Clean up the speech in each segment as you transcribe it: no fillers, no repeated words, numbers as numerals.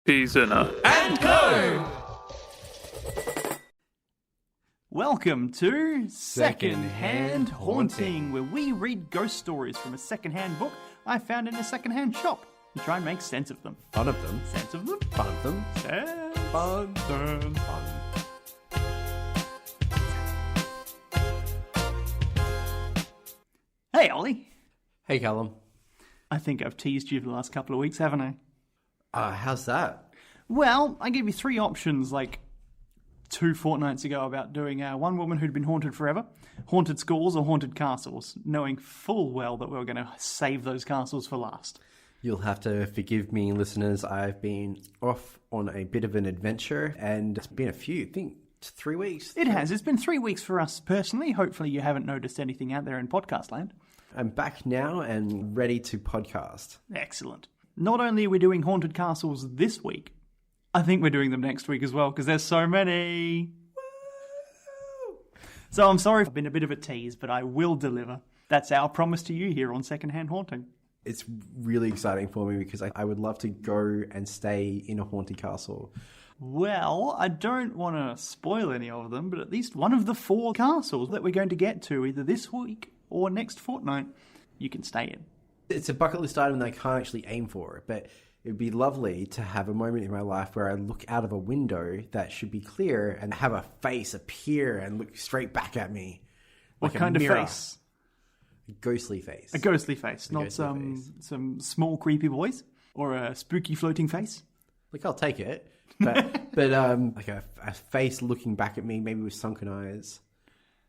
Seasoner and Co. Welcome to Second-Hand Haunting, where we read ghost stories from a second-hand book I found in a second-hand shop and try and make sense of them. Fun of them. Sense of them? Fun of them. Sense. Fun. Hey, Ollie. Hey, Callum. I think I've teased you the last couple of weeks, haven't I? How's that? Well, I gave you three options like 2 fortnights ago about doing one woman who'd been haunted forever, haunted schools or haunted castles, knowing full well that we were going to save those castles for last. You'll have to forgive me, listeners. I've been off on a bit of an adventure, and it's been I think 3 weeks. It has. It's been 3 weeks for us personally. Hopefully you haven't noticed anything out there in podcast land. I'm back now and ready to podcast. Excellent. Not only are we doing haunted castles this week, I think we're doing them next week as well, because there's so many. Woo! So I'm sorry I've been a bit of a tease, but I will deliver. That's our promise to you here on Secondhand Haunting. It's really exciting for me because I would love to go and stay in a haunted castle. Well, I don't want to spoil any of them, but at least one of the 4 castles that we're going to get to either this week or next fortnight, you can stay in. It's a bucket list item that I can't actually aim for, but it would be lovely to have a moment in my life where I look out of a window that should be clear and have a face appear and look straight back at me. What kind of face? A ghostly face. A ghostly face, not some small creepy boys or a spooky floating face. Look, I'll take it. But like a face looking back at me, maybe with sunken eyes.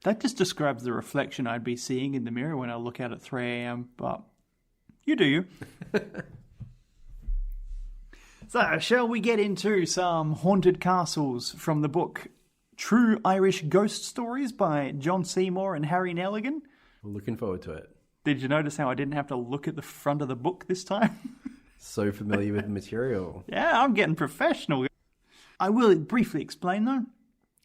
That just describes the reflection I'd be seeing in the mirror when I look out at 3 a.m., but you do you. So, shall we get into some haunted castles from the book True Irish Ghost Stories by John Seymour and Harry Neligan? Looking forward to it. Did you notice how I didn't have to look at the front of the book this time? So familiar with the material. Yeah, I'm getting professional. I will briefly explain, though,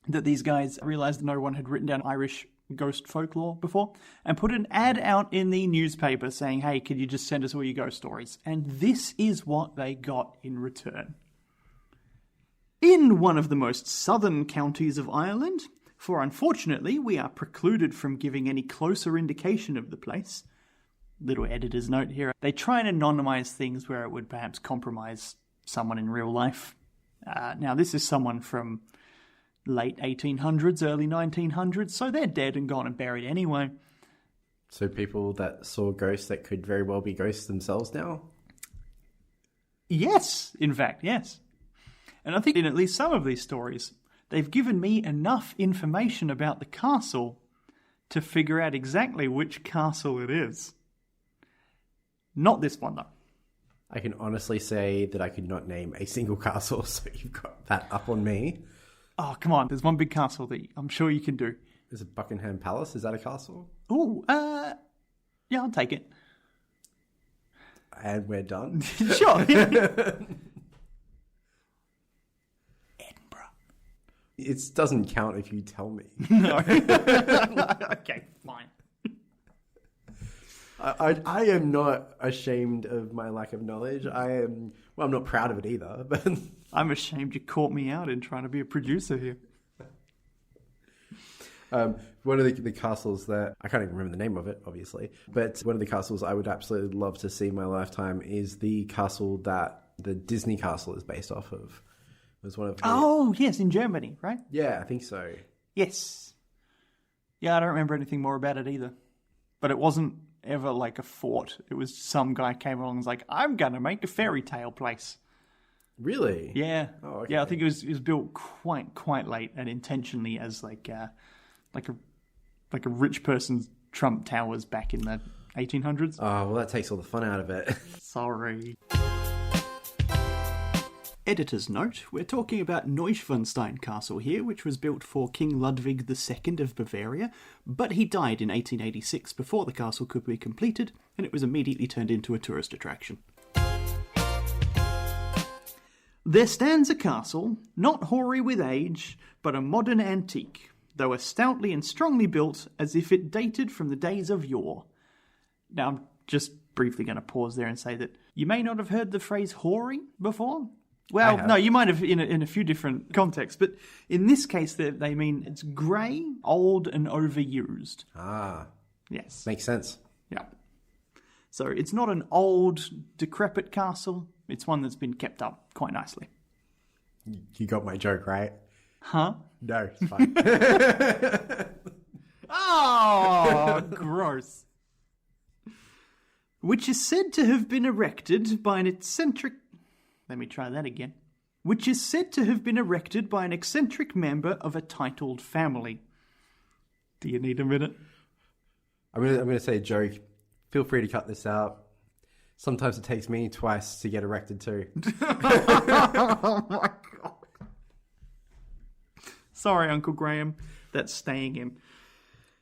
that these guys realised that no one had written down Irish ghost folklore before and put an ad out in the newspaper saying, hey, could you just send us all your ghost stories? And this is what they got in return. In one of the most southern counties of Ireland, for unfortunately we are precluded from giving any closer indication of the place. Little editor's note here. They try and anonymise things where it would perhaps compromise someone in real life. Now this is someone from late 1800s, early 1900s, so they're dead and gone and buried anyway. So people that saw ghosts that could very well be ghosts themselves now? Yes, in fact, yes. And I think in at least some of these stories, they've given me enough information about the castle to figure out exactly which castle it is. Not this one, though. I can honestly say that I could not name a single castle, so you've got that up on me. Oh, come on. There's one big castle that I'm sure you can do. Is it Buckingham Palace? Is that a castle? Ooh, yeah, I'll take it. And we're done? Sure. Edinburgh. It doesn't count if you tell me. No. Okay, fine. I am not ashamed of my lack of knowledge. I'm not proud of it either. But I'm ashamed you caught me out in trying to be a producer here. One of the castles that, I can't even remember the name of it, obviously, but one of the castles I would absolutely love to see in my lifetime is the castle that the Disney castle is based off of. It was one of the... Oh, yes, in Germany, right? Yeah, I think so. Yes. Yeah, I don't remember anything more about it either. But it wasn't ever like a fort. It was some guy came along and was like, I'm going to make a fairy tale place. Really? Yeah. Oh, okay. Yeah, I think it was built quite late and intentionally as like a rich person's Trump Towers back in the 1800s. Oh, well, that takes all the fun out of it. Sorry. Editor's note, we're talking about Neuschwanstein Castle here, which was built for King Ludwig II of Bavaria, but he died in 1886 before the castle could be completed, and it was immediately turned into a tourist attraction. There stands a castle, not hoary with age, but a modern antique, though as stoutly and strongly built as if it dated from the days of yore. Now, I'm just briefly going to pause there and say that you may not have heard the phrase hoary before. Well, no, you might have in a few different contexts, but in this case, they mean it's grey, old, and overused. Ah. Yes. Makes sense. Yeah. So it's not an old, decrepit castle. It's one that's been kept up quite nicely. You got my joke, right? Huh? No, it's fine. Oh, gross. Which is said to have been erected by an eccentric... Let me try that again. Which is said to have been erected by an eccentric member of a titled family. Do you need a minute? I'm gonna say a joke. Feel free to cut this out. Sometimes it takes me twice to get erected too. Oh my God. Sorry, Uncle Graham. That's staying in.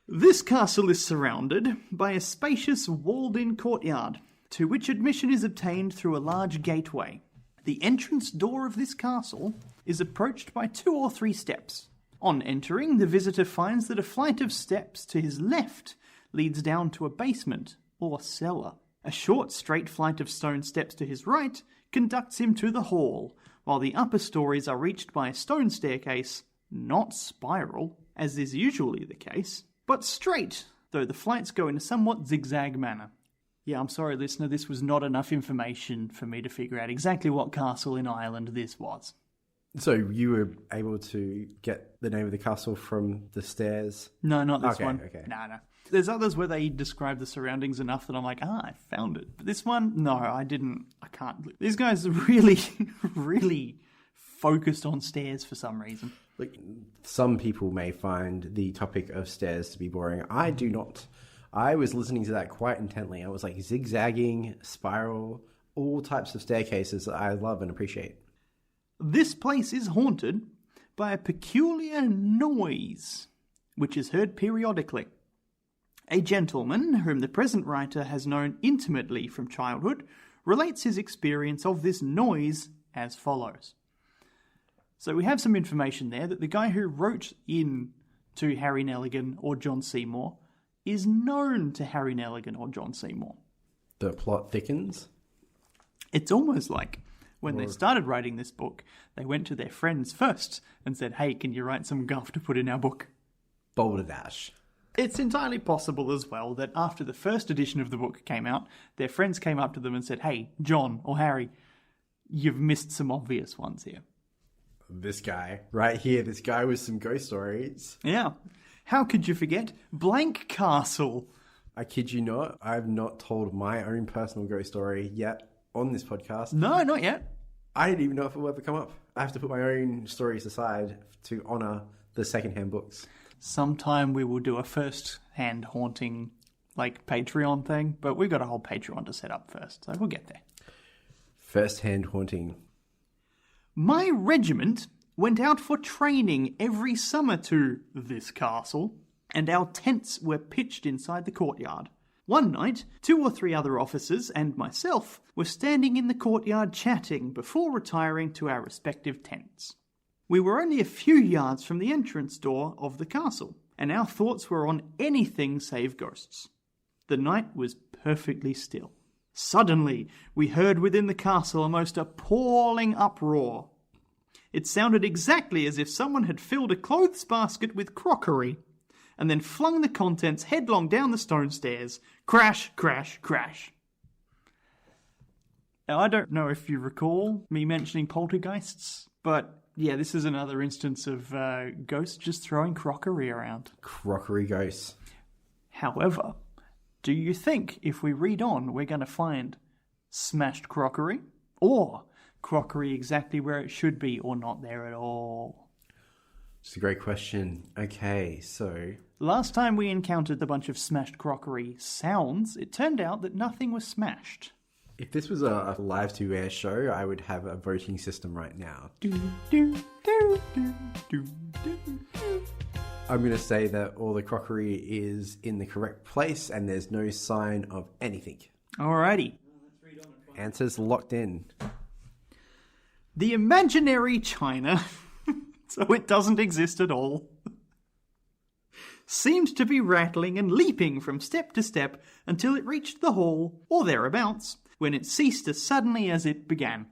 This castle is surrounded by a spacious walled-in courtyard, to which admission is obtained through a large gateway. The entrance door of this castle is approached by 2 or 3 steps. On entering, the visitor finds that a flight of steps to his left leads down to a basement or cellar. A short straight flight of stone steps to his right conducts him to the hall, while the upper stories are reached by a stone staircase, not spiral, as is usually the case, but straight, though the flights go in a somewhat zigzag manner. Yeah, I'm sorry, listener, this was not enough information for me to figure out exactly what castle in Ireland this was. So you were able to get the name of the castle from the stairs? No, not this one. Okay. No. There's others where they describe the surroundings enough that I'm like, I found it. But this one, no, I didn't. I can't. These guys are really, really focused on stairs for some reason. Like, some people may find the topic of stairs to be boring. I do not. I was listening to that quite intently. I was like zigzagging, spiral, all types of staircases that I love and appreciate. This place is haunted by a peculiar noise, which is heard periodically. A gentleman, whom the present writer has known intimately from childhood, relates his experience of this noise as follows. So we have some information there that the guy who wrote in to Harry Neligan or John Seymour is known to Harry Neligan or John Seymour. The plot thickens? It's almost like when they started writing this book, they went to their friends first and said, hey, can you write some guff to put in our book? Balderdash. It's entirely possible as well that after the first edition of the book came out, their friends came up to them and said, hey, John or Harry, you've missed some obvious ones here. This guy, right here, this guy with some ghost stories. Yeah. How could you forget Blank Castle? I kid you not, I've not told my own personal ghost story yet on this podcast. No, not yet. I didn't even know if it will ever come up. I have to put my own stories aside to honour the secondhand books. Sometime we will do a first-hand haunting, like, Patreon thing, but we've got a whole Patreon to set up first, so we'll get there. First-hand haunting. My regiment went out for training every summer to this castle, and our tents were pitched inside the courtyard. One night, 2 or 3 other officers and myself were standing in the courtyard chatting before retiring to our respective tents. We were only a few yards from the entrance door of the castle, and our thoughts were on anything save ghosts. The night was perfectly still. Suddenly, we heard within the castle a most appalling uproar. It sounded exactly as if someone had filled a clothes basket with crockery, and then flung the contents headlong down the stone stairs. Crash, crash, crash. Now, I don't know if you recall me mentioning poltergeists, but yeah, this is another instance of ghosts just throwing crockery around. Crockery ghosts. However, do you think if we read on, we're going to find smashed crockery, or crockery exactly where it should be, or not there at all? It's a great question. Okay, so Last time we encountered a bunch of smashed crockery sounds, it turned out that nothing was smashed. if this was a live-to-air show, I would have a voting system right now. I'm going to say that all the crockery is in the correct place and there's no sign of anything. Alrighty. Answers locked in. The imaginary china, so it doesn't exist at all, seemed to be rattling and leaping from step to step until it reached the hall, or thereabouts, when it ceased as suddenly as it began.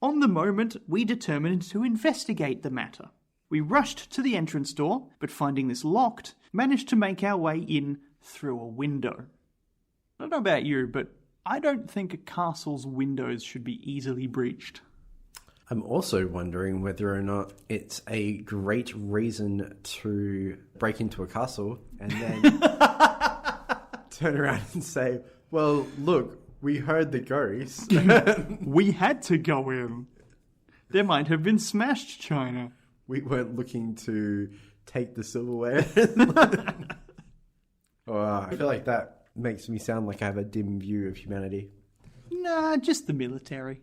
On the moment, we determined to investigate the matter. We rushed to the entrance door, but finding this locked, managed to make our way in through a window. I don't know about you, but I don't think a castle's windows should be easily breached. I'm also wondering whether or not it's a great reason to break into a castle and then turn around and say, well, look, we heard the ghost. We had to go in. There might have been smashed china. We weren't looking to take the silverware. I feel like that makes me sound like I have a dim view of humanity. Nah, just the military.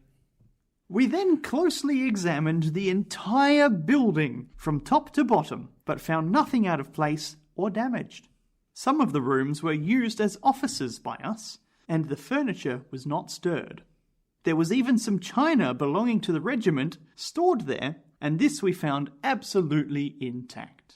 We then closely examined the entire building from top to bottom, but found nothing out of place or damaged. Some of the rooms were used as offices by us, and the furniture was not stirred. There was even some china belonging to the regiment stored there, and this we found absolutely intact.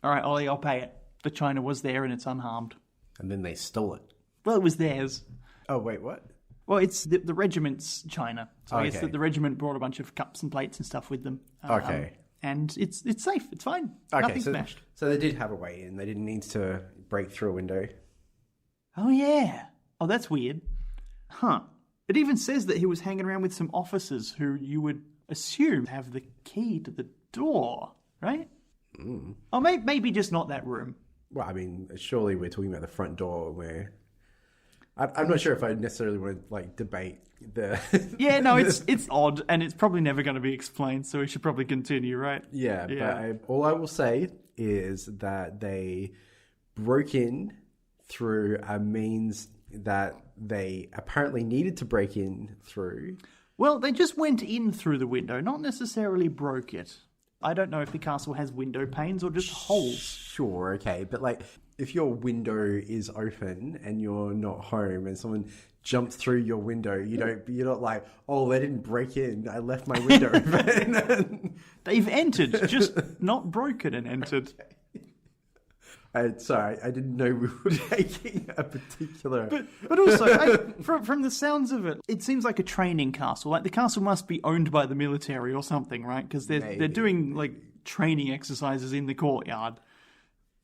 All right, Ollie, I'll pay it. The china was there and it's unharmed. And then they stole it. Well, it was theirs. Oh, wait, what? Well, it's the regiment's china. So I guess Okay. that the regiment brought a bunch of cups and plates and stuff with them. Okay. And it's safe. It's fine. Okay, Nothing smashed. so they did have a way in. They didn't need to break through a window. Oh, yeah. Oh, that's weird. Huh. It even says that he was hanging around with some officers who you would assume have the key to the door, right? Mm. Or maybe just not that room. Well, I mean, surely we're talking about the front door where... I'm not sure if I necessarily want to, debate the... Yeah, no, it's odd, and it's probably never going to be explained, so we should probably continue, right? Yeah. But all I will say is that they broke in through a means that they apparently needed to break in through. Well, they just went in through the window, not necessarily broke it. I don't know if the castle has window panes or just holes. Sure, okay. But, if your window is open and you're not home and someone jumps through your window, you're not like, oh, they didn't break in. I left my window open. They've entered, just not broken and entered. Sorry, I didn't know we were taking a particular... But also, from the sounds of it, it seems like a training castle. Like, the castle must be owned by the military or something, right? Because they're doing, training exercises in the courtyard.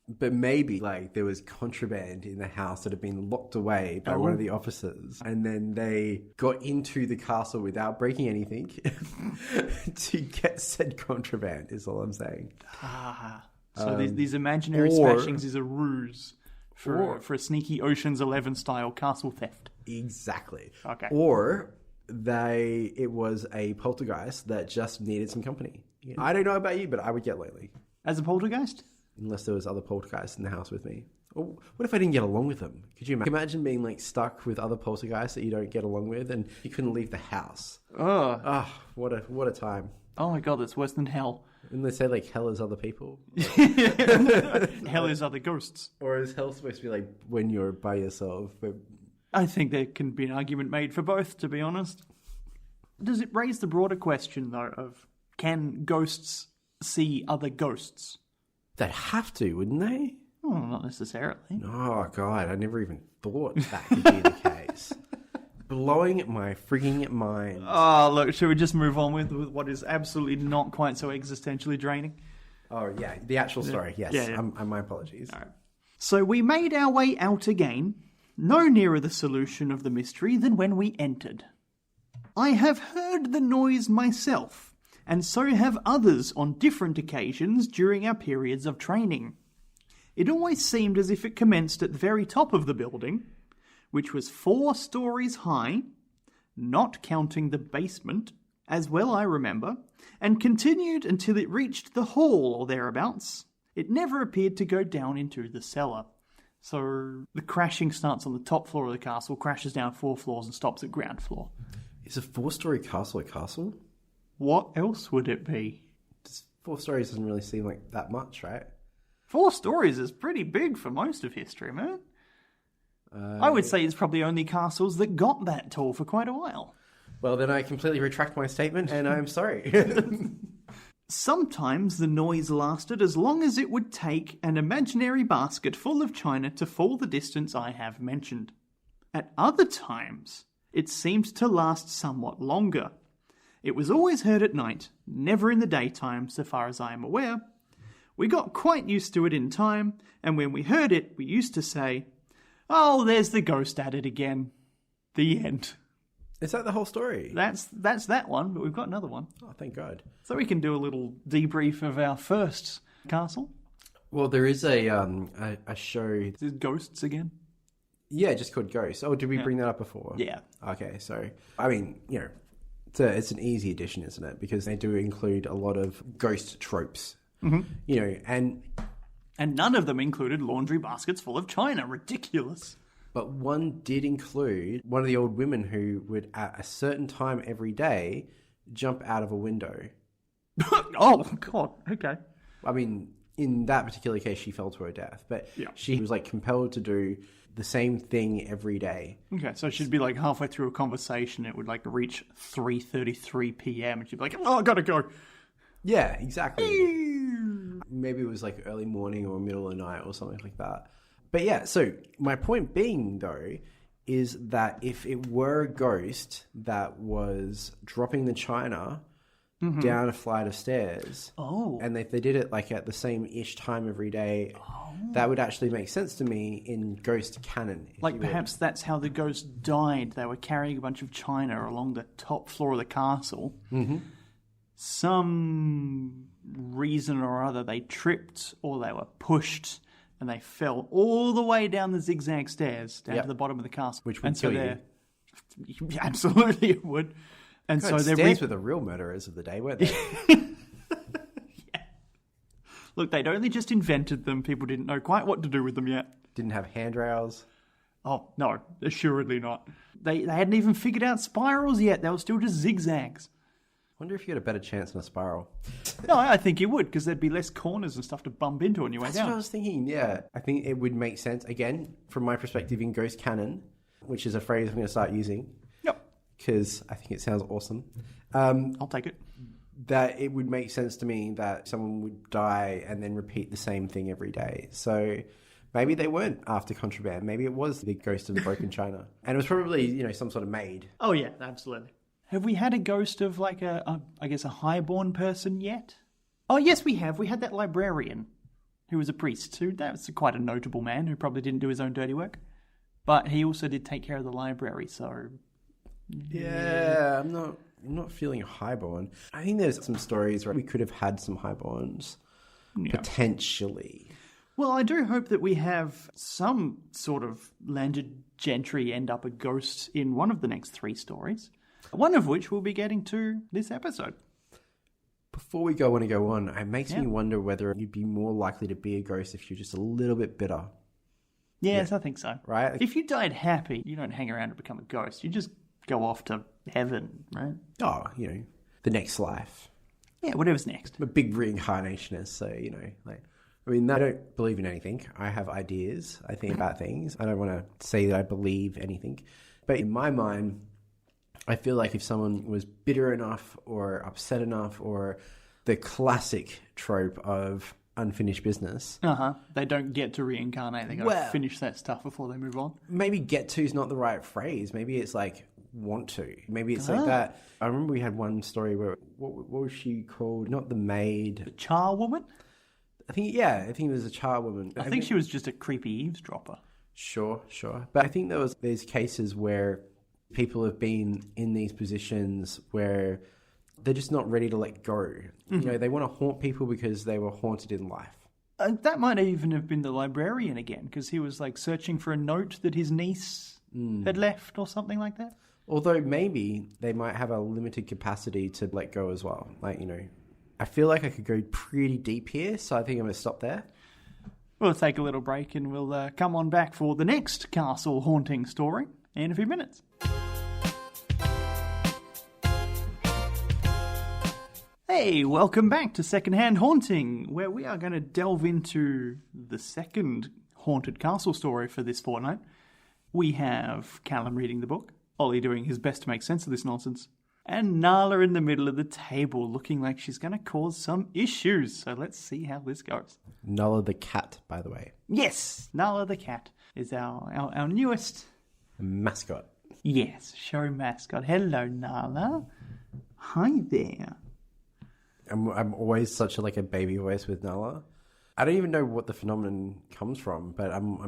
But maybe, there was contraband in the house that had been locked away by one of the officers. And then they got into the castle without breaking anything to get said contraband, is all I'm saying. So these imaginary smashings is a ruse for a sneaky Ocean's 11 style castle theft. Exactly. Okay. Or it was a poltergeist that just needed some company. I don't know about you, but I would get lonely. As a poltergeist? Unless there was other poltergeists in the house with me. Or what if I didn't get along with them? Could you imagine being stuck with other poltergeists that you don't get along with and you couldn't leave the house? Oh, what a time. Oh my god, that's worse than hell. And they say hell is other people. Hell is other ghosts. Or is hell supposed to be when you're by yourself? But... I think there can be an argument made for both, to be honest. Does it raise the broader question, though, of can ghosts see other ghosts? They'd have to, wouldn't they? Oh, not necessarily. Oh, God, I never even thought that could be the case. Blowing my frigging mind. Oh, look, should we just move on with what is absolutely not quite so existentially draining? Oh, yeah, the actual story, yes. Yeah. My apologies. All right. So we made our way out again, no nearer the solution of the mystery than when we entered. I have heard the noise myself, and so have others on different occasions during our periods of training. It always seemed as if it commenced at the very top of the building, which was 4 stories high, not counting the basement, as well I remember, and continued until it reached the hall or thereabouts. It never appeared to go down into the cellar. So the crashing starts on the top floor of the castle, crashes down 4 floors and stops at ground floor. Is a 4-story castle a castle? What else would it be? 4 stories doesn't really seem like that much, right? 4 stories is pretty big for most of history, man. I would say it's probably only castles that got that tall for quite a while. Well, then I completely retract my statement, and I'm sorry. Sometimes the noise lasted as long as it would take an imaginary basket full of china to fall the distance I have mentioned. At other times, it seemed to last somewhat longer, It was always heard at night, never in the daytime, so far as I am aware. We got quite used to it in time, and when we heard it, we used to say, "Oh, there's the ghost at it again." The end. Is that the whole story? That's that one, but we've got another one. Oh, thank God. So we can do a little debrief of our first castle. Well, there is a show. Is it Ghosts again? Yeah, just called Ghosts. Oh, did we bring that up before? Yeah. Okay, so, I mean, it's an easy addition, isn't it? Because they do include a lot of ghost tropes. Mm-hmm. And none of them included laundry baskets full of china. Ridiculous. But one did include one of the old women who would, at a certain time every day, jump out of a window. Oh, God. Okay. I mean, in that particular case, she fell to her death. But she was, compelled to do the same thing every day. Okay, so she'd be, halfway through a conversation. It would, reach 3:33 p.m. And she'd be like, "Oh, I gotta go." Yeah, exactly. Maybe it was, early morning or middle of the night or something like that. But yeah, so my point being, though, is that if it were a ghost that was dropping the china down a flight of stairs, and if they did it at the same-ish time every day, that would actually make sense to me in ghost canon. Perhaps that's how the ghost died. They were carrying a bunch of china along the top floor of the castle. Mm-hmm. Some reason or other, they tripped or they were pushed, and they fell all the way down the zigzag stairs down to the bottom of the castle. Which would kill you. Absolutely, it would. And God, so stairs were the real murderers of the day, weren't they? Yeah. Look, they'd only just invented them. People didn't know quite what to do with them yet. Didn't have handrails. Oh, no, assuredly not. They hadn't even figured out spirals yet. They were still just zigzags. Wonder if you had a better chance in a spiral. No, I think you would, because there'd be less corners and stuff to bump into on your way down. That's what I was thinking, yeah. I think it would make sense, again, from my perspective in ghost canon, which is a phrase I'm going to start using. Yep. Because I think it sounds awesome. I'll take it. That it would make sense to me that someone would die and then repeat the same thing every day. So maybe they weren't after contraband. Maybe it was the ghost of the broken china. And it was probably, some sort of maid. Oh, yeah, absolutely. Have we had a ghost of a highborn person yet? Oh, yes, we have. We had that librarian who was a priest. That was quite a notable man who probably didn't do his own dirty work. But he also did take care of the library, so... Yeah, I'm not feeling highborn. I think there's some stories where we could have had some highborns, potentially. Well, I do hope that we have some sort of landed gentry end up a ghost in one of the next 3 stories. One of which we'll be getting to this episode. Before we go on, it makes me wonder whether you'd be more likely to be a ghost if you're just a little bit bitter. Yes, I think so. Right? If you died happy, you don't hang around to become a ghost. You just go off to heaven, right? Oh, the next life. Yeah, whatever's next. I'm a big reincarnationist, so, I don't believe in anything. I have ideas. I think about things. I don't want to say that I believe anything. But in my mind... I feel like if someone was bitter enough or upset enough or the classic trope of unfinished business. They don't get to reincarnate. They got to finish that stuff before they move on. Maybe get to is not the right phrase. Maybe it's want to. Maybe it's like that. I remember we had one story where, what was she called? Not the maid. The charwoman? I think it was a charwoman. I think she was just a creepy eavesdropper. Sure. But I think there's cases where people have been in these positions where they're just not ready to let go. Mm-hmm. They want to haunt people because they were haunted in life. That might even have been the librarian again, because he was searching for a note that his niece had left or something like that. Although maybe they might have a limited capacity to let go as well. I feel like I could go pretty deep here, so I think I'm going to stop there. We'll take a little break and we'll come on back for the next castle haunting story in a few minutes. Hey, welcome back to Secondhand Haunting, where we are going to delve into the second haunted castle story for this fortnight. We have Callum reading the book, Ollie doing his best to make sense of this nonsense, and Nala in the middle of the table looking like she's going to cause some issues. So let's see how this goes. Nala the cat, by the way. Yes, Nala the cat is our newest... mascot. Yes, show mascot. Hello, Nala. Hi there. I'm always such a baby voice with Nala. I don't even know what the phenomenon comes from, but I'm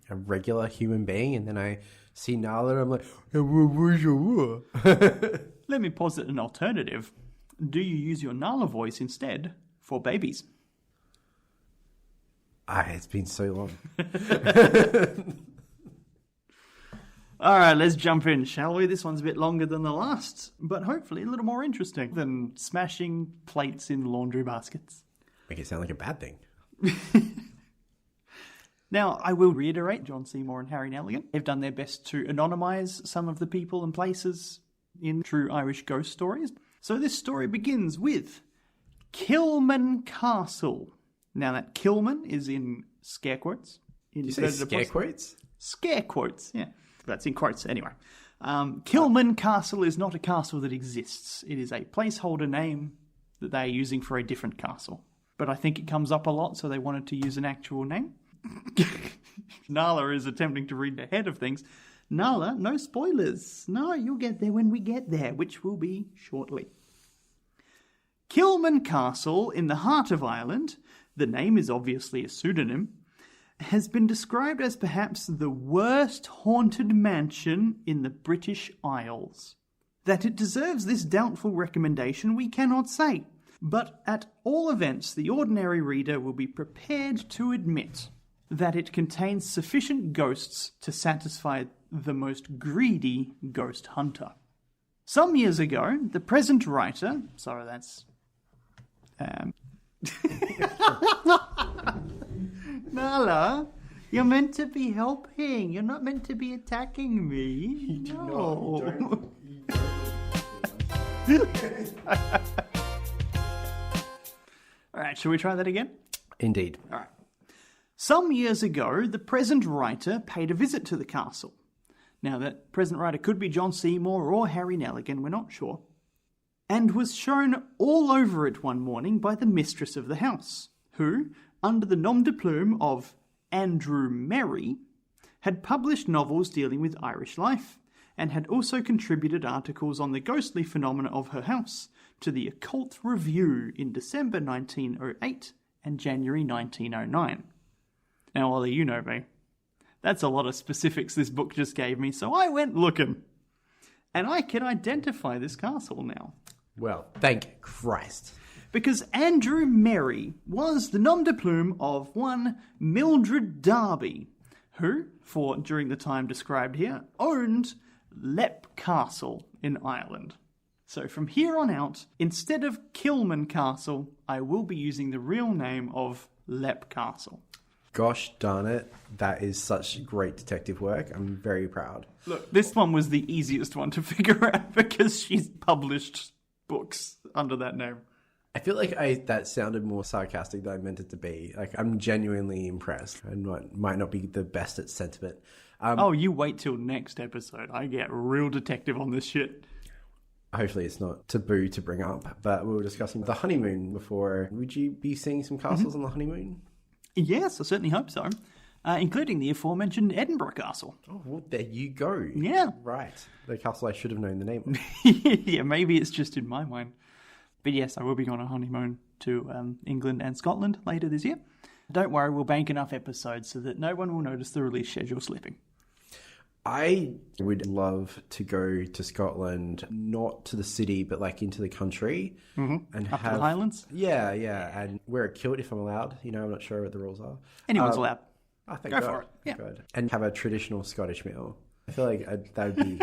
a regular human being, and then I see Nala and I'm like, Let me posit an alternative. Do you use your Nala voice instead for babies? It's been so long. All right, let's jump in, shall we? This one's a bit longer than the last, but hopefully a little more interesting than smashing plates in laundry baskets. Make it sound like a bad thing. Now, I will reiterate, John Seymour and Harry Neligan have done their best to anonymise some of the people and places in true Irish ghost stories. So this story begins with Kilman Castle. Now, that Kilman is in scare quotes. Did you say scare quotes? Scare quotes, yeah. That's in quotes, anyway. Kilman Castle is not a castle that exists. It is a placeholder name that they are using for a different castle. But I think it comes up a lot, so they wanted to use an actual name. Nala is attempting to read ahead of things. Nala, no spoilers. No, you'll get there when we get there, which will be shortly. Kilman Castle, in the heart of Ireland, the name is obviously a pseudonym, has been described as perhaps the worst haunted mansion in the British Isles. That it deserves this doubtful recommendation we cannot say, but at all events the ordinary reader will be prepared to admit that it contains sufficient ghosts to satisfy the most greedy ghost hunter. Some years ago, the present writer... Sorry, that's... Nala, you're meant to be helping. You're not meant to be attacking me. No. All right, shall we try that again? Indeed. All right. Some years ago, the present writer paid a visit to the castle. Now, that present writer could be John Seymour or Harry Neligan, we're not sure, and was shown all over it one morning by the mistress of the house, who, under the nom de plume of Andrew Merry, had published novels dealing with Irish life, and had also contributed articles on the ghostly phenomena of her house to the Occult Review in December 1908 and January 1909. Now, Ollie, you know me. That's a lot of specifics this book just gave me, so I went looking. And I can identify this castle now. Well, thank Christ. Because Andrew Merry was the nom de plume of one Mildred Darby, who, for during the time described here, owned Lep Castle in Ireland. So from here on out, instead of Kilman Castle, I will be using the real name of Lep Castle. Gosh darn it, that is such great detective work. I'm very proud. Look, this one was the easiest one to figure out because she's published books under that name. I feel like that sounded more sarcastic than I meant it to be. Like, I'm genuinely impressed. I might not be the best at sentiment. You wait till next episode. I get real detective on this shit. Hopefully it's not taboo to bring up, but we were discussing the honeymoon before. Would you be seeing some castles on the honeymoon? Yes, I certainly hope so. Including the aforementioned Edinburgh Castle. Oh, well, there you go. Yeah. Right. The castle I should have known the name of. Yeah, maybe it's just in my mind. But yes, I will be on a honeymoon to England and Scotland later this year. Don't worry, we'll bank enough episodes so that no one will notice the release schedule slipping. I would love to go to Scotland, not to the city, but like into the country. Mm-hmm. And Up to the Highlands? Yeah. And wear a kilt if I'm allowed. I'm not sure what the rules are. Anyone's allowed. I think go for it. Yeah. Good. And have a traditional Scottish meal. I feel like that would be...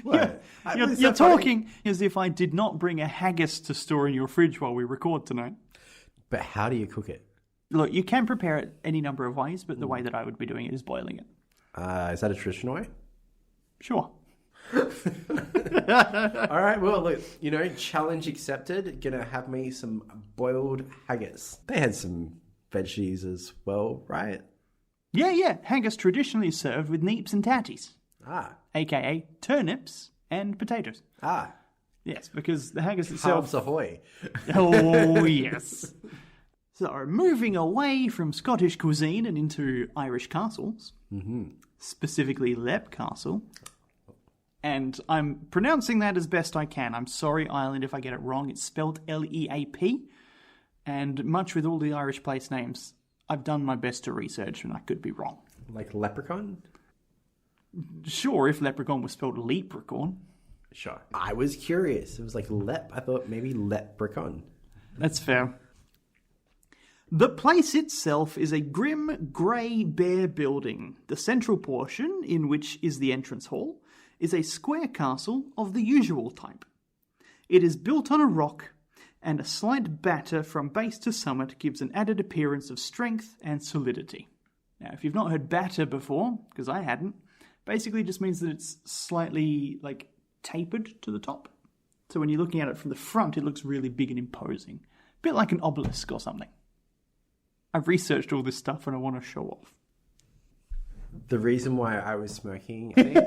What? You're talking as if I did not bring a haggis to store in your fridge while we record tonight. But how do you cook it? Look, you can prepare it any number of ways, but the way that I would be doing it is boiling it. Is that a traditional way? Sure. All right, well, look, challenge accepted. Gonna have me some boiled haggis. They had some veggies as well, right? Yeah. Haggis traditionally served with neeps and tatties. A.k.a. turnips and potatoes. Yes, because the haggis itself... Halves ahoy. Oh, yes. So, moving away from Scottish cuisine and into Irish castles, specifically Lep Castle, And I'm pronouncing that as best I can. I'm sorry, Ireland, if I get it wrong. It's spelled Leap. And much with all the Irish place names, I've done my best to research and I could be wrong. Like leprechaun? Sure, if leprechaun was spelled leprechaun. Sure. I was curious. It was like lep. I thought maybe leprechaun. That's fair. The place itself is a grim, grey, bare building. The central portion, in which is the entrance hall, is a square castle of the usual type. It is built on a rock, and a slight batter from base to summit gives an added appearance of strength and solidity. Now, if you've not heard batter before, because I hadn't, basically just means that it's slightly, tapered to the top. So when you're looking at it from the front, it looks really big and imposing. A bit like an obelisk or something. I've researched all this stuff and I want to show off. The reason why I was smirking, I think,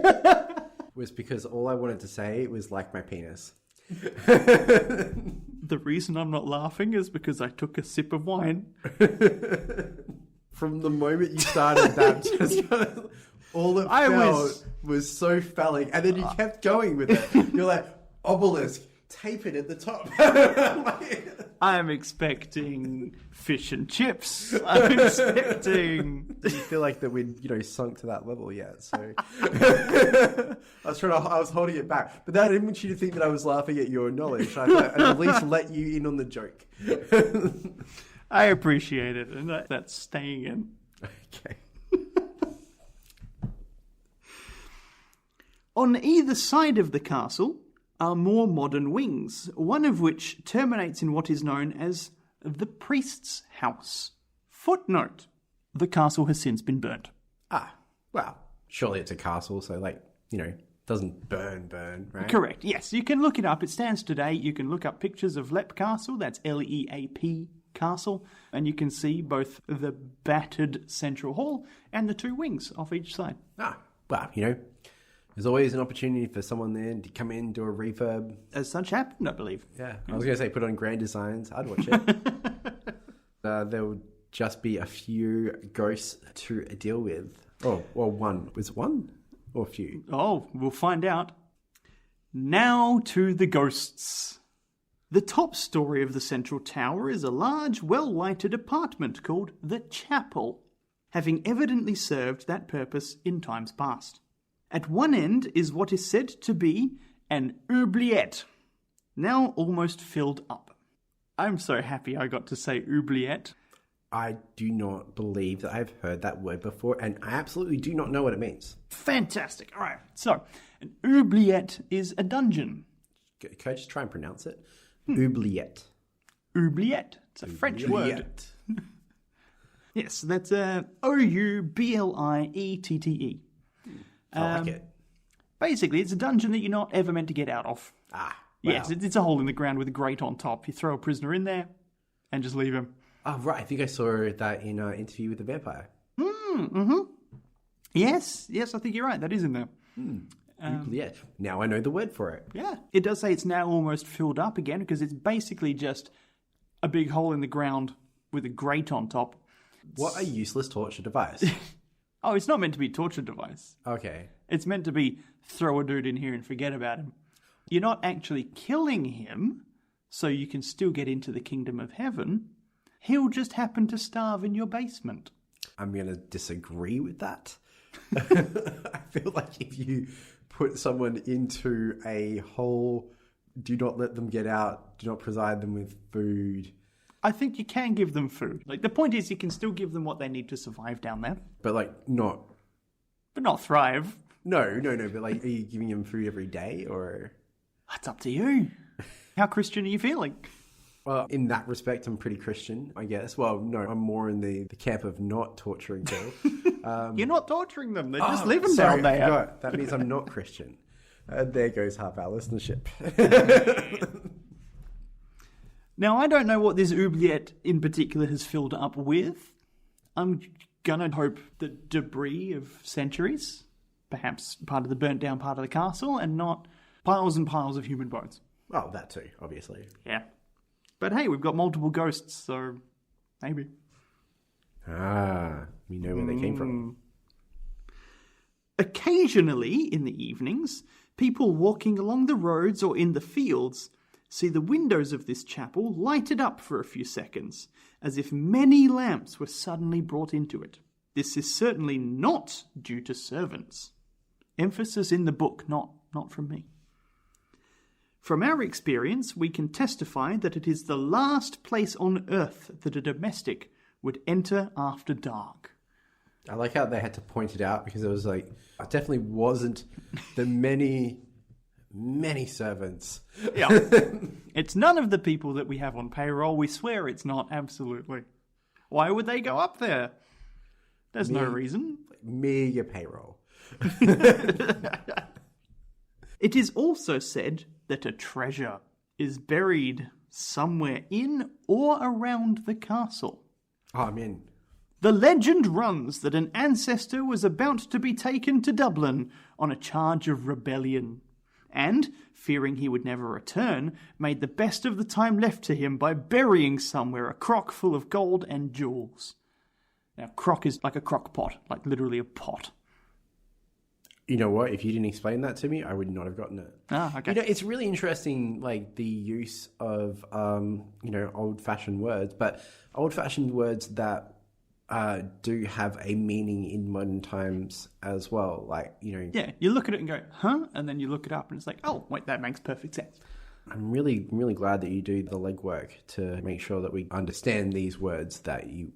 was because all I wanted to say was like my penis. The reason I'm not laughing is because I took a sip of wine. From the moment you started that, just all it felt was so phallic. And then you kept going with it. You're like, obelisk, tapered at the top. I'm expecting fish and chips. I'm expecting... Didn't feel like that we'd, sunk to that level yet, so... I was holding it back. But that didn't want you to think that I was laughing at your knowledge. I thought I'd at least let you in on the joke. I appreciate it, and that's staying in. Okay. On either side of the castle are more modern wings, one of which terminates in what is known as the priest's house. Footnote: the castle has since been burnt. Ah, well, surely it's a castle, so doesn't burn, right? Correct, yes. You can look it up. It stands today. You can look up pictures of Leap Castle, that's Leap Castle, and you can see both the battered central hall and the two wings off each side. Ah, well, there's always an opportunity for someone there to come in, do a refurb. As such happened, I believe. Yeah, I was going to say put on grand designs. I'd watch it. There would just be a few ghosts to deal with. Oh, well, one. Was it one or a few? Oh, we'll find out. Now to the ghosts. The top story of the central tower is a large, well-lighted apartment called the Chapel, having evidently served that purpose in times past. At one end is what is said to be an oubliette, now almost filled up. I'm so happy I got to say oubliette. I do not believe that I've heard that word before, and I absolutely do not know what it means. Fantastic. All right. So, an oubliette is a dungeon. Can I just try and pronounce it? Oubliette. Oubliette. It's a French word. Yes, that's Oubliette. I like it. Basically, it's a dungeon that you're not ever meant to get out of. Ah, wow. Yes, it's a hole in the ground with a grate on top. You throw a prisoner in there and just leave him. Oh, right. I think I saw that in an Interview with the Vampire. Yes, I think you're right. That is in there. Oubliette. Now I know the word for it. Yeah. It does say it's now almost filled up again because it's basically just a big hole in the ground with a grate on top. What a useless torture device. Oh, it's not meant to be a torture device. Okay. It's meant to be throw a dude in here and forget about him. You're not actually killing him, so you can still get into the kingdom of heaven. He'll just happen to starve in your basement. I'm going to disagree with that. I feel like if you put someone into a hole, do not let them get out, do not provide them with food. I think you can give them food. The point is you can still give them what they need to survive down there. But not... But not thrive. No. But are you giving them food every day or... That's up to you. How Christian are you feeling? Well, in that respect, I'm pretty Christian, I guess. Well, no, I'm more in the camp of not torturing people. You're not torturing them. They're just living down there. I forgot. That means I'm not Christian. There goes half our listenership. Now, I don't know what this oubliette in particular has filled up with. I'm gonna hope that debris of centuries, perhaps part of the burnt down part of the castle, and not piles and piles of human bones. Oh, that too, obviously. Yeah. But hey, we've got multiple ghosts, so maybe. Ah, we know where they came from. Occasionally, in the evenings, People walking along the roads or in the fields see the windows of this chapel lighted up for a few seconds, as if many lamps were suddenly brought into it. This is certainly not due to servants. Emphasis in the book, not from me. From our experience, we can testify that it is the last place on earth that a domestic would enter after dark. I like how they had to point it out, because it was like, it definitely wasn't the many servants. Yeah. It's none of the people that we have on payroll. We swear it's not, absolutely. Why would they go up there? There's no reason. Mega payroll. It is also said that a treasure is buried somewhere in or around the castle. Oh, I'm in. The legend runs that an ancestor was about to be taken to Dublin on a charge of rebellion, and, fearing he would never return, made the best of the time left to him by burying somewhere a crock full of gold and jewels. Now, crock is like a crock pot, like literally a pot. You know what? If you didn't explain that to me, I would not have gotten it. Ah, okay. You know, it's really interesting, like, the use of, old-fashioned words, but old-fashioned words that do have a meaning in modern times as well. Like, you know... Yeah, you look at it and go, huh? And then you look it up and it's like, oh, wait, that makes perfect sense. I'm really, really glad that you do the legwork to make sure that we understand these words that you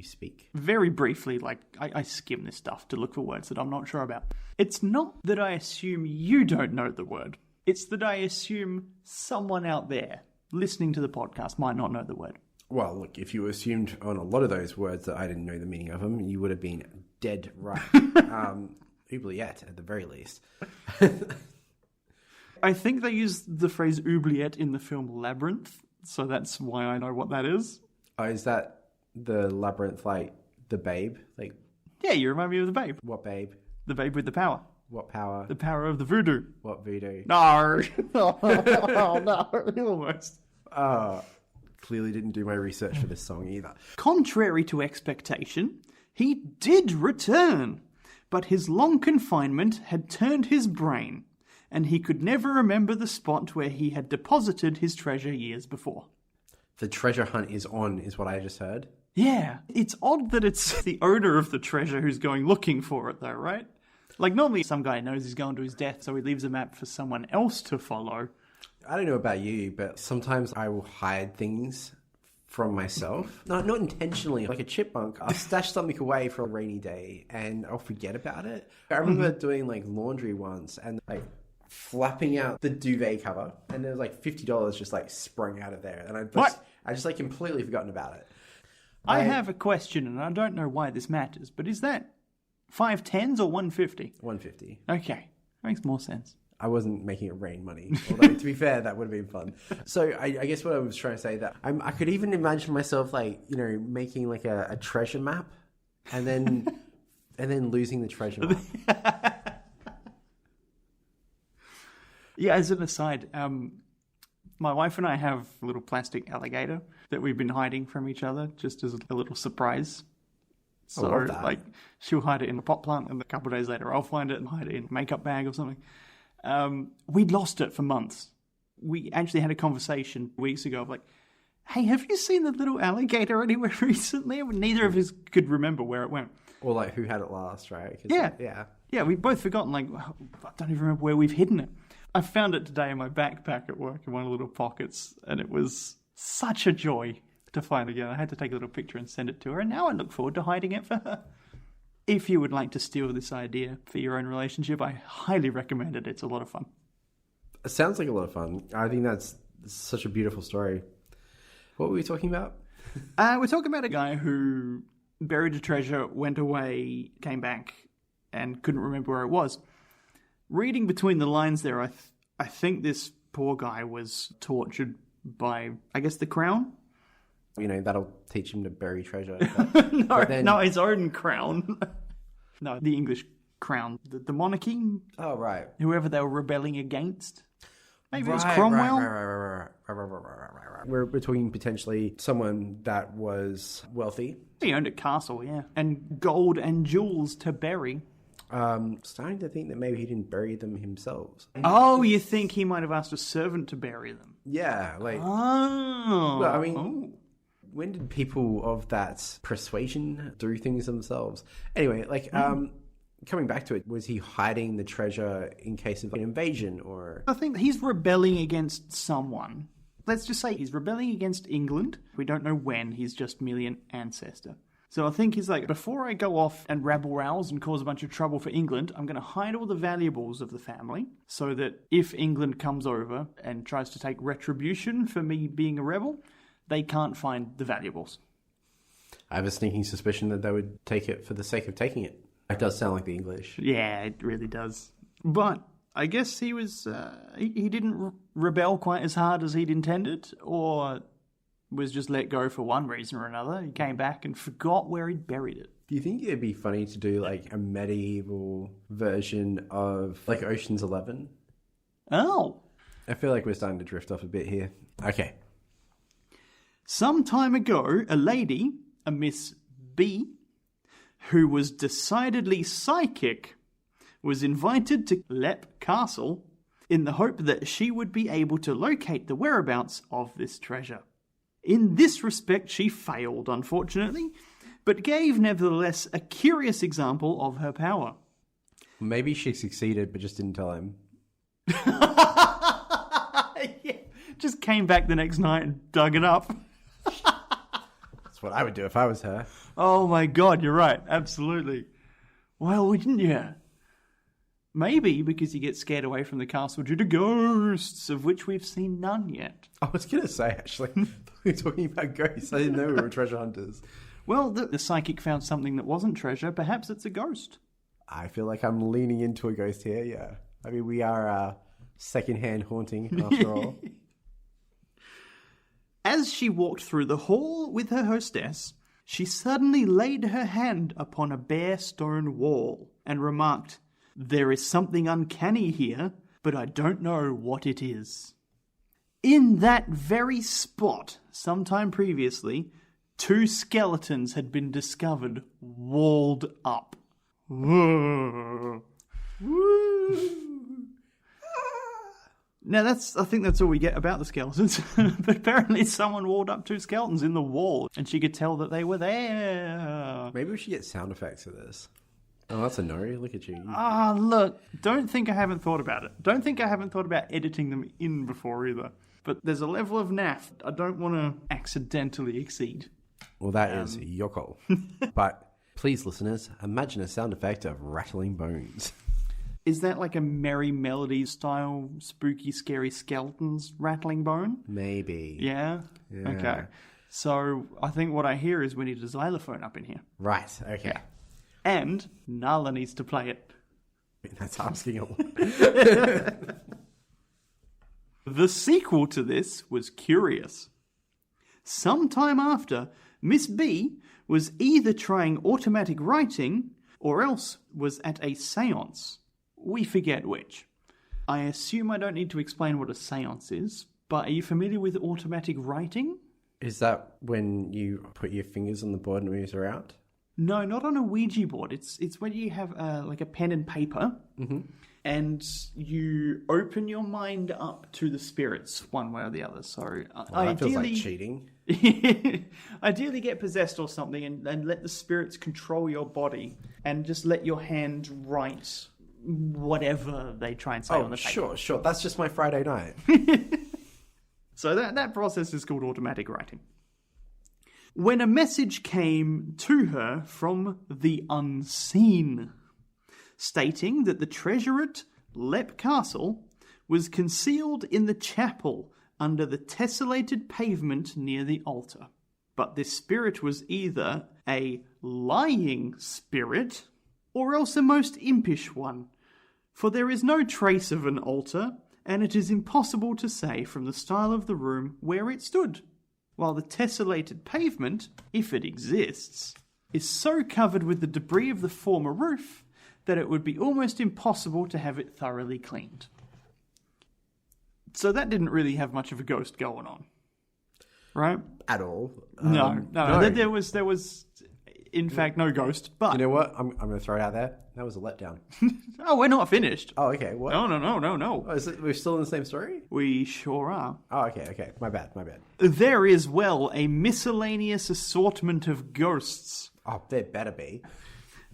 speak. Very briefly, like, I skim this stuff to look for words that I'm not sure about. It's not that I assume you don't know the word. It's that I assume someone out there listening to the podcast might not know the word. Well, look, if you assumed on a lot of those words that I didn't know the meaning of them, you would have been dead right. Oubliette, at the very least. I think they used the phrase oubliette in the film Labyrinth, so that's why I know what that is. Oh, is that the labyrinth, like the babe? Like, yeah, you remind me of the babe. What babe? The babe with the power. What power? The power of the voodoo. What voodoo? No. Oh, no. Almost. Clearly didn't do my research for this song either. Contrary to expectation, he did return, but his long confinement had turned his brain, and he could never remember the spot where he had deposited his treasure years before. The treasure hunt is on, is what I just heard. Yeah, it's odd that it's the owner of the treasure who's going looking for it though, right? Like normally some guy knows he's going to his death, so he leaves a map for someone else to follow. I don't know about you, but sometimes I will hide things from myself. Not intentionally, like a chipmunk. I'll stash something away for a rainy day and I'll forget about it. I remember doing like laundry once and like flapping out the duvet cover and there was like $50 just like sprung out of there. And I just like completely forgotten about it. I have a question and I don't know why this matters, but is that 5 tens or 150? 150. Okay, makes more sense. I wasn't making it rain money. Although, to be fair, that would have been fun. So I guess what I was trying to say that I could even imagine myself like, you know, making like a treasure map and then losing the treasure map. Yeah, as an aside, my wife and I have a little plastic alligator that we've been hiding from each other just as a little surprise. So, I love that. like, she'll hide it in a pot plant and a couple of days later I'll find it and hide it in a makeup bag or something. We'd lost it for months. We actually had a conversation weeks ago of like, hey, have you seen the little alligator anywhere recently? Neither of us could remember where it went. Or like who had it last, right? Yeah. Yeah, we've both forgotten, like, I don't even remember where we've hidden it. I found it today in my backpack at work in one of the little pockets, and it was such a joy to find again. I had to take a little picture and send it to her, and now I look forward to hiding it for her. If you would like to steal this idea for your own relationship, I highly recommend it. It's a lot of fun. It sounds like a lot of fun. I think that's such a beautiful story. What were we talking about? We're talking about a guy who buried a treasure, went away, came back, and couldn't remember where it was. Reading between the lines there, I think this poor guy was tortured by, I guess, the crown? You know, that'll teach him to bury treasure. No, his own crown. No, the English crown. The monarchy? Oh, right. Whoever they were rebelling against. Maybe it was Right. Cromwell? Right. We're talking potentially someone that was wealthy. He owned a castle, yeah. And gold and jewels to bury. Starting to think that maybe he didn't bury them himself. Oh, you think he might have asked a servant to bury them? Yeah, Oh. Well, I mean, when did people of that persuasion do things themselves? Anyway, coming back to it, was he hiding the treasure in case of an invasion, or? I think he's rebelling against someone. Let's just say he's rebelling against England. We don't know when. He's just merely an ancestor. So I think he's like, before I go off and rabble-rouse and cause a bunch of trouble for England, I'm going to hide all the valuables of the family so that if England comes over and tries to take retribution for me being a rebel, they can't find the valuables. I have a sneaking suspicion that they would take it for the sake of taking it. It does sound like the English. Yeah, it really does. But I guess he was he didn't rebel quite as hard as he'd intended, or was just let go for one reason or another. He came back and forgot where he'd buried it. Do you think it'd be funny to do like a medieval version of like Ocean's 11? Oh. I feel like we're starting to drift off a bit here. Okay. Some time ago, a lady, a Miss B, who was decidedly psychic, was invited to Lep Castle in the hope that she would be able to locate the whereabouts of this treasure. In this respect, she failed, unfortunately, but gave, nevertheless, a curious example of her power. Maybe she succeeded, but just didn't tell him. Yeah, just came back the next night and dug it up. That's what I would do if I was her. Oh my god, you're right. Absolutely. Why wouldn't you? Maybe because you get scared away from the castle due to ghosts, of which we've seen none yet. I was going to say, actually, we were talking about ghosts. I didn't know we were treasure hunters. Well, the psychic found something that wasn't treasure. Perhaps it's a ghost. I feel like I'm leaning into a ghost here, yeah. I mean, we are second-hand haunting, after all. As she walked through the hall with her hostess, she suddenly laid her hand upon a bare stone wall and remarked, "There is something uncanny here, but I don't know what it is." In that very spot, sometime previously, 2 skeletons had been discovered walled up. Whoa. Woo. Now I think that's all we get about the skeletons. But apparently someone walled up 2 skeletons in the wall, and she could tell that they were there. Maybe we should get sound effects for this. Oh, that's a no. Look at you. Look, don't think I haven't thought about it. Don't think I haven't thought about editing them in before either. But there's a level of naff I don't want to accidentally exceed. Well, that is your call. But please, listeners, imagine a sound effect of rattling bones. Is that like a Merry Melody style, spooky, scary skeletons rattling bone? Maybe. Yeah? Okay. So I think what I hear is we need a xylophone up in here. Right, okay. Yeah. And Nala needs to play it. That's asking a lot. The sequel to this was curious. Sometime after, Miss B was either trying automatic writing or else was at a seance. We forget which. I assume I don't need to explain what a seance is, but are you familiar with automatic writing? Is that when you put your fingers on the board and it moves around? No, not on a Ouija board. It's when you have like a pen and paper, and you open your mind up to the spirits one way or the other. So That feels like cheating. Ideally get possessed or something and let the spirits control your body and just let your hand write whatever they try and say on the paper. Sure. That's just my Friday night. So that process is called automatic writing. When a message came to her from the unseen, stating that the treasure at Lep Castle was concealed in the chapel under the tessellated pavement near the altar. But this spirit was either a lying spirit or else a most impish one, for there is no trace of an altar, and it is impossible to say from the style of the room where it stood, while the tessellated pavement, if it exists, is so covered with the debris of the former roof that it would be almost impossible to have it thoroughly cleaned. So that didn't really have much of a ghost going on, right? At all. No. There was. in fact no ghost. But You know what? I'm going to throw it out there. That was a letdown. oh, we're not finished. Oh, okay. What? No. Oh, we're still in the same story? We sure are. Oh, okay. My bad. There is, well, a miscellaneous assortment of ghosts. Oh, there better be.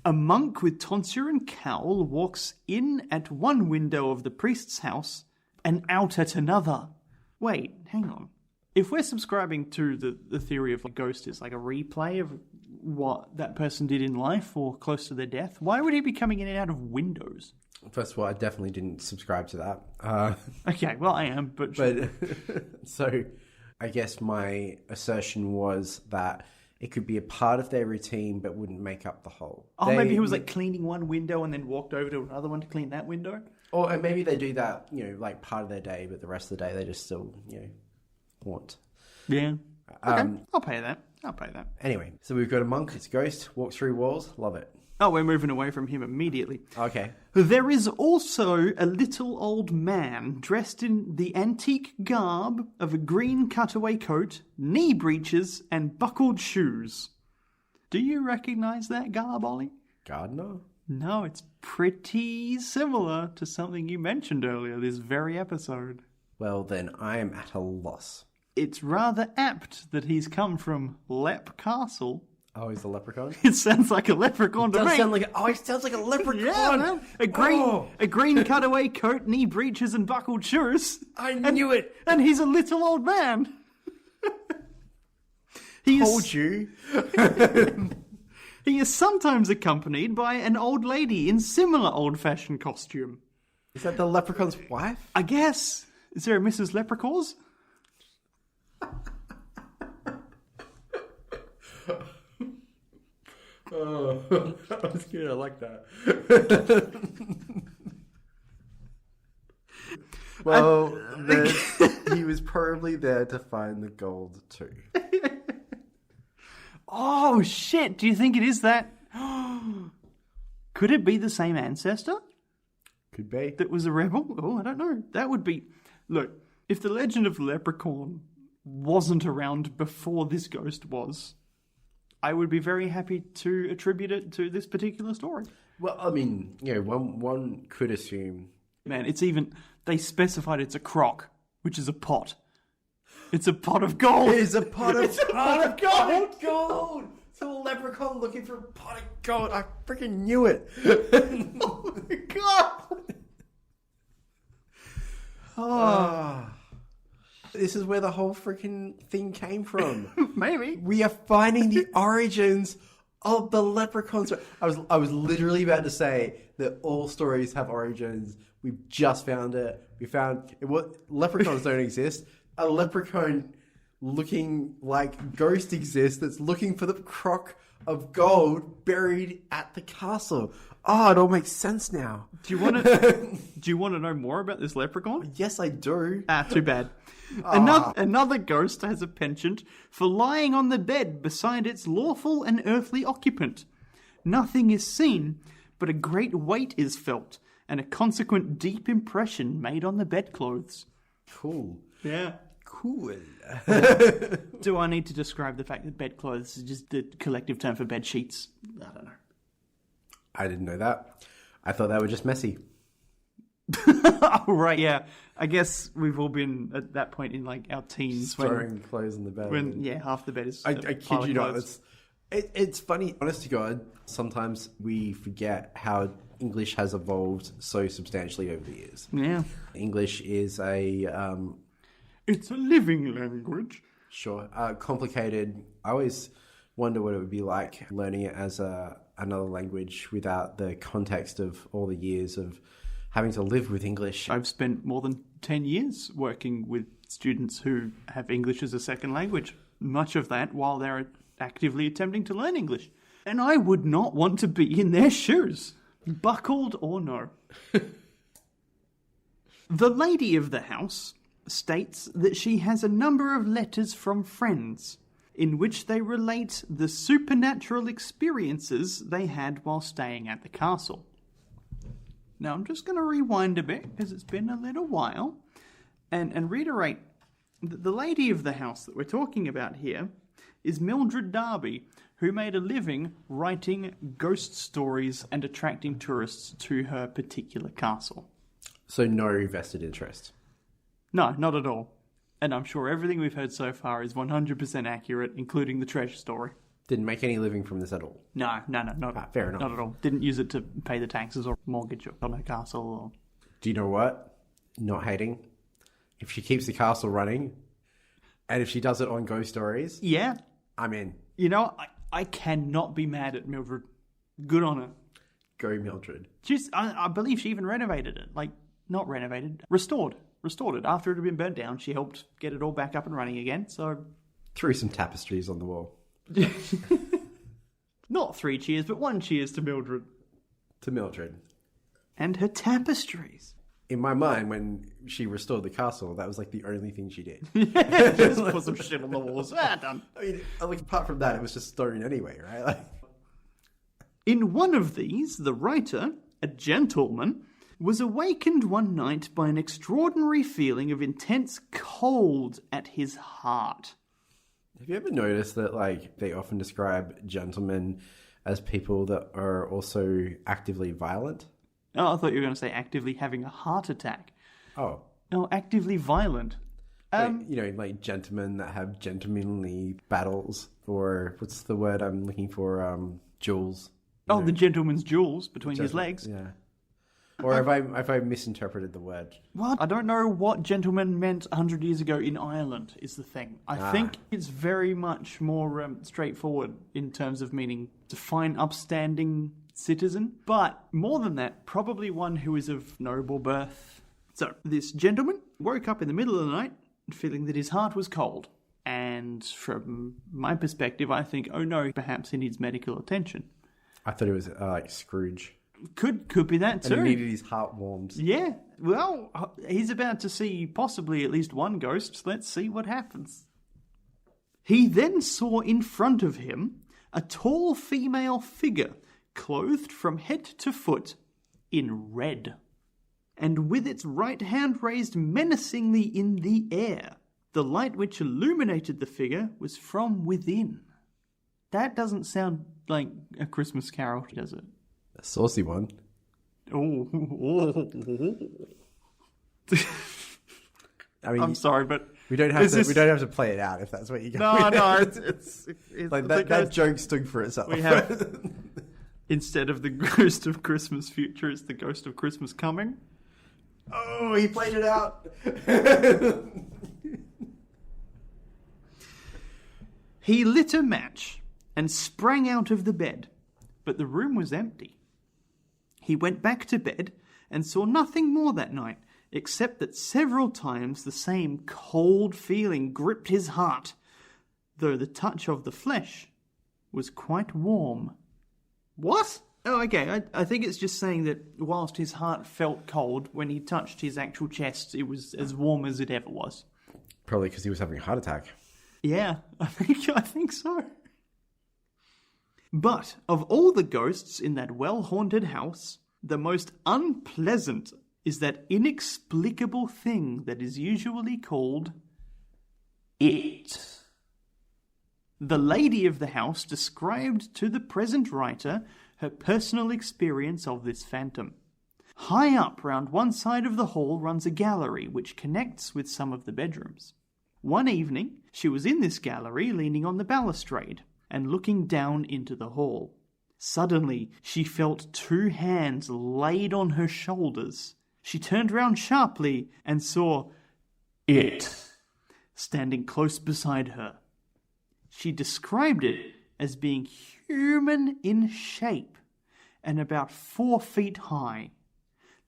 A monk with tonsure and cowl walks in at one window of the priest's house and out at another. Wait, hang on. If we're subscribing to the theory of a ghost is like a replay of what that person did in life or close to their death, why would he be coming in and out of windows? First of all, I definitely didn't subscribe to that. Okay, well, I am, but so I guess my assertion was that it could be a part of their routine but wouldn't make up the whole. Oh, maybe he was like cleaning one window and then walked over to another one to clean that window? Or and maybe they do that, like part of their day, but the rest of the day they just still, haunt. Yeah. Okay, I'll pay that. Anyway, so we've got a monk, it's a ghost, walks through walls, love it. Oh, we're moving away from him immediately. Okay. There is also a little old man dressed in the antique garb of a green cutaway coat, knee breeches, and buckled shoes. Do you recognize that garb, Ollie? Gardener? No, it's pretty similar to something you mentioned earlier this very episode. Well, then I am at a loss. It's rather apt that he's come from Lep Castle. Oh, he's a leprechaun? It sounds like a leprechaun to me. It sounds like a leprechaun. Yeah, man. A green cutaway coat, knee breeches, and buckled shoes. I knew it. And he's a little old man. Told you. He is sometimes accompanied by an old lady in similar old-fashioned costume. Is that the leprechaun's wife? I guess. Is there a Mrs. Leprechaun? Oh, that was good. I like that. Well, he was probably there to find the gold too. Oh, shit. Do you think it is that? Could it be the same ancestor? Could be. That was a rebel? Oh, I don't know. That would be... Look, if the legend of the leprechaun wasn't around before this ghost was, I would be very happy to attribute it to this particular story. Well, I mean, one could assume... Man, it's even... They specified it's a crock, which is a pot. It's a pot of gold. It is a pot of gold. Gold. So a leprechaun looking for a pot of gold. I freaking knew it. Oh my god. Oh. This is where the whole freaking thing came from. Maybe. We are finding the origins of the leprechauns. I was literally about to say that all stories have origins. We've just found it. We found what leprechauns don't exist. A leprechaun looking like ghost exists that's looking for the crock of gold buried at the castle. Oh, it all makes sense now. Do you want to know more about this leprechaun? Yes, I do. Too bad. Another ghost has a penchant for lying on the bed beside its lawful and earthly occupant. Nothing is seen, but a great weight is felt, and a consequent deep impression made on the bedclothes. Cool. Yeah. Cool. Do I need to describe the fact that bedclothes is just the collective term for bed sheets? I don't know. I didn't know that. I thought they were just messy. Oh, right, yeah. I guess we've all been at that point in like our teens. Throwing clothes in the bed. When half the bed is I kid you not. It's funny. Honest to God, sometimes we forget how English has evolved so substantially over the years. Yeah. English is a... it's a living language. Sure. Complicated. I always wonder what it would be like learning it as another language without the context of all the years of having to live with English. I've spent more than 10 years working with students who have English as a second language. Much of that while they're actively attempting to learn English. And I would not want to be in their shoes, buckled or no. The lady of the house states that she has a number of letters from friends in which they relate the supernatural experiences they had while staying at the castle. Now, I'm just going to rewind a bit because it's been a little while and reiterate that the lady of the house that we're talking about here is Mildred Darby, who made a living writing ghost stories and attracting tourists to her particular castle. So no vested interest. No, not at all. And I'm sure everything we've heard so far is 100% accurate, including the treasure story. Didn't make any living from this at all. No, not, fair enough. Not at all. Didn't use it to pay the taxes or mortgage on her castle. Or... Do you know what? Not hating. If she keeps the castle running, and if she does it on ghost stories, yeah, I'm in. You know, I cannot be mad at Mildred. Good on her. Go Mildred. I believe she even renovated it. Like, not renovated, restored it. After it had been burnt down, she helped get it all back up and running again, so... Threw some tapestries on the wall. Not 3 cheers, but 1 cheers to Mildred. To Mildred. And her tapestries. In my mind, when she restored the castle, that was like the only thing she did. Just put some shit on the walls. Done. I mean, like, apart from that, it was just stone anyway, right? Like... In one of these, the writer, a gentleman, was awakened one night by an extraordinary feeling of intense cold at his heart. Have you ever noticed that, like, they often describe gentlemen as people that are also actively violent? Oh, I thought you were going to say actively having a heart attack. Oh. No, actively violent. You know, like gentlemen that have gentlemanly battles, or what's the word I'm looking for? Duels. Oh, the gentleman's jewels between his legs. Yeah. Or have I misinterpreted the word? What? I don't know what gentleman meant 100 years ago in Ireland is the thing. I think it's very much more straightforward in terms of meaning to fine upstanding citizen. But more than that, probably one who is of noble birth. So, this gentleman woke up in the middle of the night feeling that his heart was cold. And from my perspective, I think, oh no, perhaps he needs medical attention. I thought it was like Scrooge. Could be that too. And he needed his heart warmed. Yeah. Well, he's about to see possibly at least one ghost. Let's see what happens. He then saw in front of him a tall female figure clothed from head to foot in red, and with its right hand raised menacingly in the air. The light which illuminated the figure was from within. That doesn't sound like a Christmas carol, does it? A saucy one. Oh. I mean, I'm sorry, but we don't have to play it out if that's what you got. No, it's like that joke stood for itself. We have instead of the ghost of Christmas future, it's the ghost of Christmas coming. Oh, he played it out. He lit a match and sprang out of the bed, but the room was empty. He went back to bed and saw nothing more that night, except that several times the same cold feeling gripped his heart, though the touch of the flesh was quite warm. What? Oh, okay. I think it's just saying that whilst his heart felt cold, when he touched his actual chest, it was as warm as it ever was. Probably because he was having a heart attack. Yeah, I think so. But of all the ghosts in that well-haunted house, the most unpleasant is that inexplicable thing that is usually called it. The lady of the house described to the present writer her personal experience of this phantom. High up round one side of the hall runs a gallery which connects with some of the bedrooms. One evening, she was in this gallery leaning on the balustrade and looking down into the hall. Suddenly, she felt 2 hands laid on her shoulders. She turned round sharply and saw it standing close beside her. She described it as being human in shape and about 4 feet high.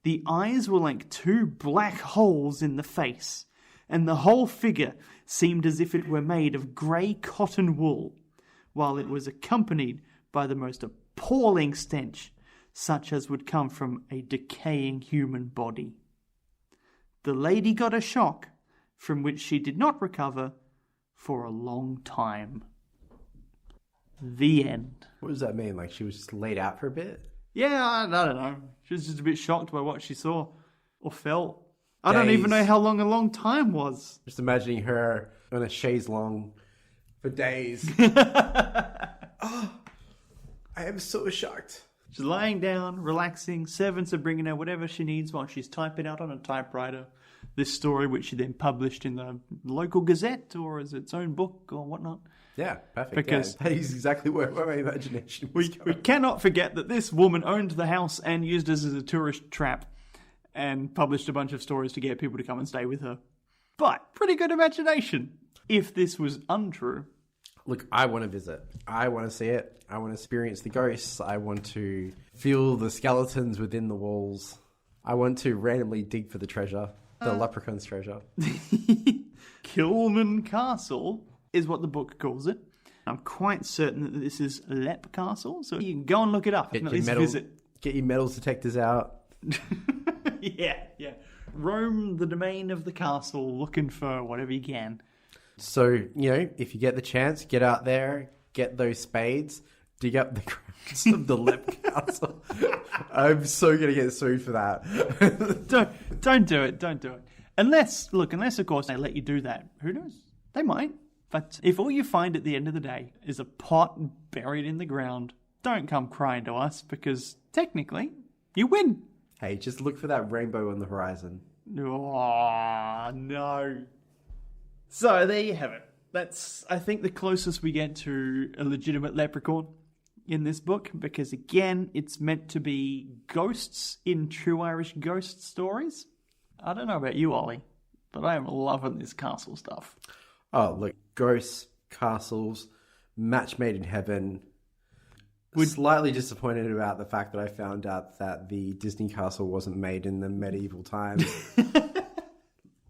The eyes were like 2 black holes in the face, and the whole figure seemed as if it were made of grey cotton wool, while it was accompanied by the most appalling stench, such as would come from a decaying human body. The lady got a shock, from which she did not recover for a long time. The end. What does that mean? Like she was just laid out for a bit? Yeah, I don't know. She was just a bit shocked by what she saw or felt. I don't even know how long a long time was. Just imagining her on a chaise longue for days. Oh, I am so shocked. She's lying down, relaxing. Servants are bringing her whatever she needs while she's typing out on a typewriter this story, which she then published in the local gazette or as its own book or whatnot. Yeah, perfect. Because that is exactly where my imagination was we cannot forget that this woman owned the house and used it as a tourist trap and published a bunch of stories to get people to come and stay with her. But pretty good imagination. If this was untrue. Look, I want to visit. I want to see it. I want to experience the ghosts. I want to feel the skeletons within the walls. I want to randomly dig for the treasure. The leprechaun's treasure. Kilman Castle is what the book calls it. I'm quite certain that this is Lep Castle, so you can go and look it up. At least visit. Get your metal detectors out. Yeah. Roam the domain of the castle looking for whatever you can. So, if you get the chance, get out there, get those spades, dig up the grounds of the Lep Castle. I'm so going to get sued for that. Don't do it. Don't do it. Unless, of course, they let you do that. Who knows? They might. But if all you find at the end of the day is a pot buried in the ground, don't come crying to us because technically you win. Hey, just look for that rainbow on the horizon. Oh, no. So there you have it. That's, I think, the closest we get to a legitimate leprechaun in this book because, again, it's meant to be ghosts in true Irish ghost stories. I don't know about you, Ollie, but I am loving this castle stuff. Oh, look, ghosts, castles, match made in heaven. Slightly disappointed about the fact that I found out that the Disney castle wasn't made in the medieval times.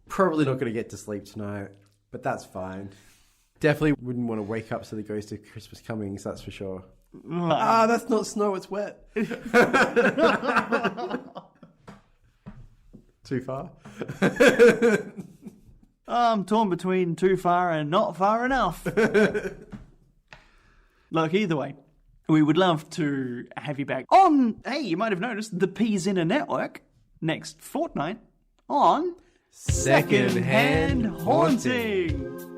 Probably not going to get to sleep tonight, but that's fine. Definitely wouldn't want to wake up to the ghost of Christmas comings, that's for sure. That's not snow, it's wet. Too far? I'm torn between too far and not far enough. Look, either way, we would love to have you back on, hey, you might have noticed, the Peas Inner Network next fortnight on Second-Hand Haunting.